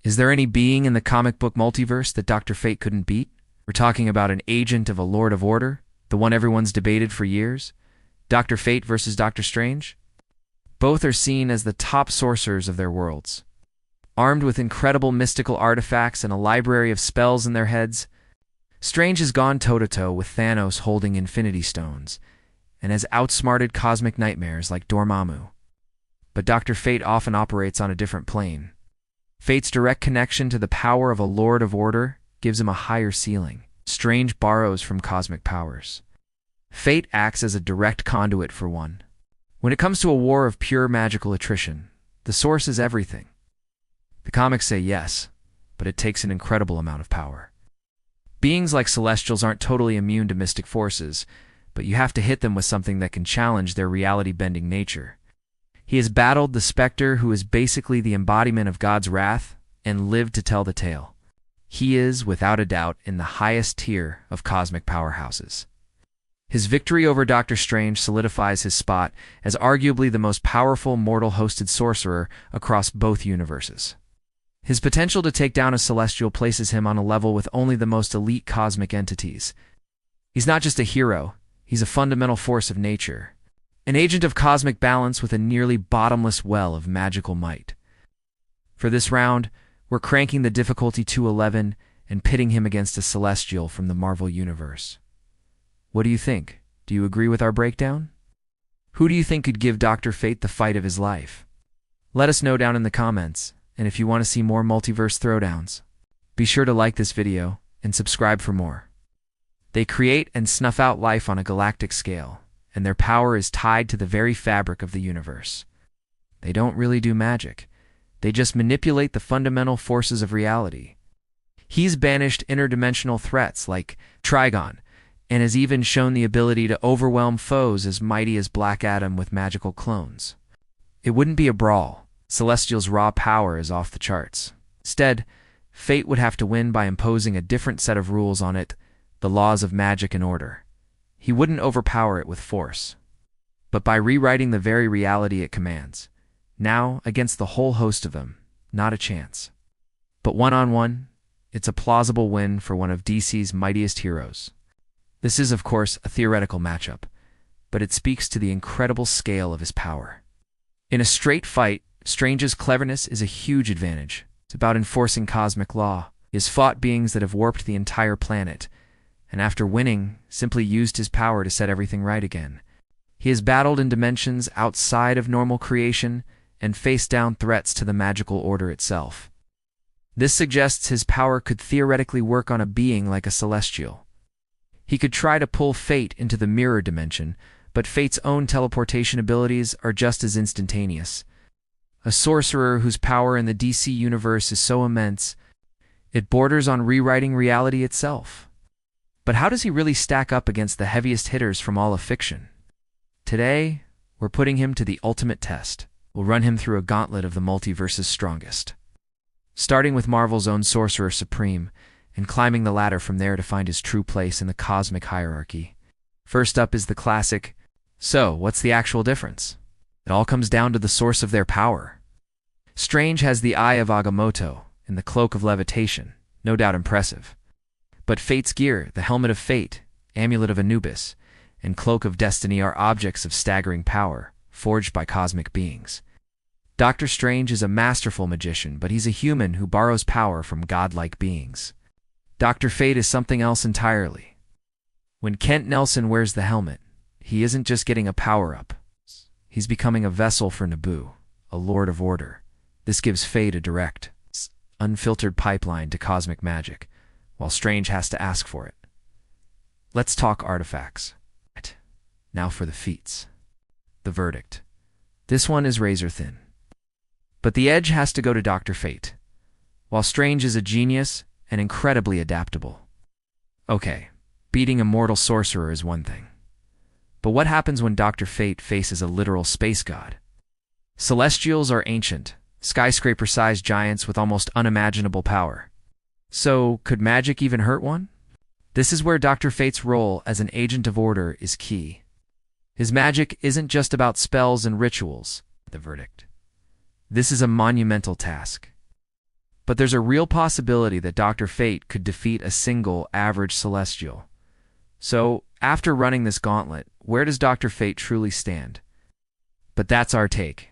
Is there any being in the comic book multiverse that Dr. Fate couldn't beat? We're talking about an agent of a Lord of Order, the one everyone's debated for years. Dr. Fate versus Dr. Strange? Both are seen as the top sorcerers of their worlds. Armed with incredible mystical artifacts and a library of spells in their heads, Strange has gone toe-to-toe with Thanos holding Infinity Stones, and has outsmarted cosmic nightmares like Dormammu. But Dr. Fate often operates on a different plane. Fate's direct connection to the power of a Lord of Order gives him a higher ceiling. Strange borrows from cosmic powers. Fate acts as a direct conduit for one. When it comes to a war of pure magical attrition, the source is everything. The comics say yes, but it takes an incredible amount of power. Beings like Celestials aren't totally immune to mystic forces, but you have to hit them with something that can challenge their reality-bending nature. He has battled the Spectre, who is basically the embodiment of God's wrath, and lived to tell the tale. He is, without a doubt, in the highest tier of cosmic powerhouses. His victory over Dr. Strange solidifies his spot as arguably the most powerful mortal-hosted sorcerer across both universes. His potential to take down a Celestial places him on a level with only the most elite cosmic entities. He's not just a hero, he's a fundamental force of nature. An agent of cosmic balance with a nearly bottomless well of magical might. For this round, we're cranking the difficulty to 11 and pitting him against a Celestial from the Marvel Universe. What do you think? Do you agree with our breakdown? Who do you think could give Dr. Fate the fight of his life? Let us know down in the comments, and if you want to see more multiverse throwdowns, be sure to like this video and subscribe for more. They create and snuff out life on a galactic scale, and their power is tied to the very fabric of the universe. They don't really do magic. They just manipulate the fundamental forces of reality. He's banished interdimensional threats like Trigon, and has even shown the ability to overwhelm foes as mighty as Black Adam with magical clones. It wouldn't be a brawl. Celestial's raw power is off the charts. Instead, Fate would have to win by imposing a different set of rules on it, the laws of magic and order. He wouldn't overpower it with force, but by rewriting the very reality it commands. Now, against the whole host of them, not a chance. But one-on-one, it's a plausible win for one of DC's mightiest heroes. This is, of course, a theoretical matchup, but it speaks to the incredible scale of his power. In a straight fight, Strange's cleverness is a huge advantage. It's about enforcing cosmic law. He has fought beings that have warped the entire planet, and after winning, simply used his power to set everything right again. He has battled in dimensions outside of normal creation and faced down threats to the magical order itself. This suggests his power could theoretically work on a being like a Celestial. He could try to pull Fate into the mirror dimension, but Fate's own teleportation abilities are just as instantaneous. A sorcerer whose power in the DC universe is so immense, it borders on rewriting reality itself. But how does he really stack up against the heaviest hitters from all of fiction? Today, we're putting him to the ultimate test. We'll run him through a gauntlet of the multiverse's strongest. Starting with Marvel's own Sorcerer Supreme, and climbing the ladder from there to find his true place in the cosmic hierarchy. First up is the classic, so what's the actual difference? It all comes down to the source of their power. Strange has the Eye of Agamotto and the Cloak of Levitation, no doubt impressive. But Fate's gear, the Helmet of Fate, Amulet of Anubis, and Cloak of Destiny are objects of staggering power, forged by cosmic beings. Dr. Strange is a masterful magician, but he's a human who borrows power from godlike beings. Dr. Fate is something else entirely. When Kent Nelson wears the helmet, he isn't just getting a power-up. He's becoming a vessel for Nabu, a Lord of Order. This gives Fate a direct, unfiltered pipeline to cosmic magic, while Strange has to ask for it. Let's talk artifacts. Now for the feats. The verdict. This one is razor-thin. But the edge has to go to Dr. Fate. While Strange is a genius and incredibly adaptable. Okay, beating a mortal sorcerer is one thing. But what happens when Dr. Fate faces a literal space god? Celestials are ancient, skyscraper-sized giants with almost unimaginable power. So, could magic even hurt one? This is where Dr. Fate's role as an agent of order is key. His magic isn't just about spells and rituals, the verdict. This is a monumental task. But there's a real possibility that Dr. Fate could defeat a single average Celestial. So, after running this gauntlet, where does Dr. Fate truly stand? But that's our take.